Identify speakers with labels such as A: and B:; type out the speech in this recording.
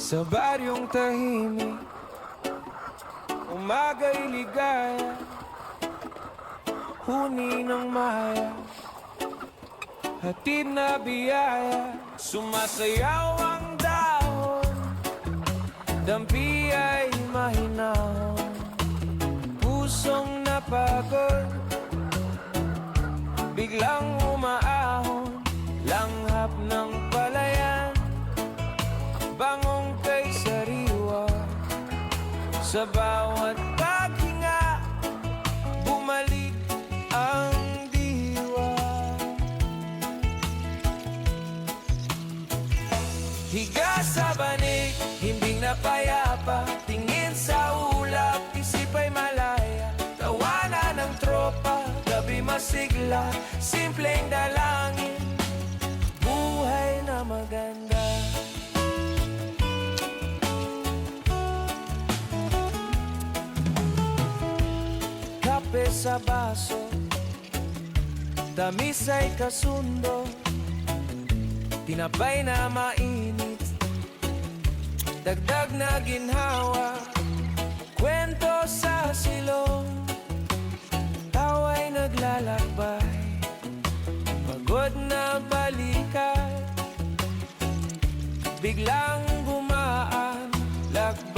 A: Sa baryong tahimik, umaga'y ligaya, huni ng maya, hatid na biyaya. Sumasayaw ang dahon, dampi ay mahinahon, pusong napagod, biglang umaahon, langhap ng palayan, bangong kay sariwa. Sa bawat paghinga, bumalik ang diwa. Higa sa banig, himbing na payapa, tingin sa ulap, isip ay malaya. Tawanan ng tropa, gabi masigla, simpleng dalangin, buhay na maganda. Kape sa baso, tamis ay kasundo, tinapay na mainit, dagdag na ginhawa, kwento sa silong, tawa'y naglalakbay, pagod na balikan, biglang gumaan, lakbay.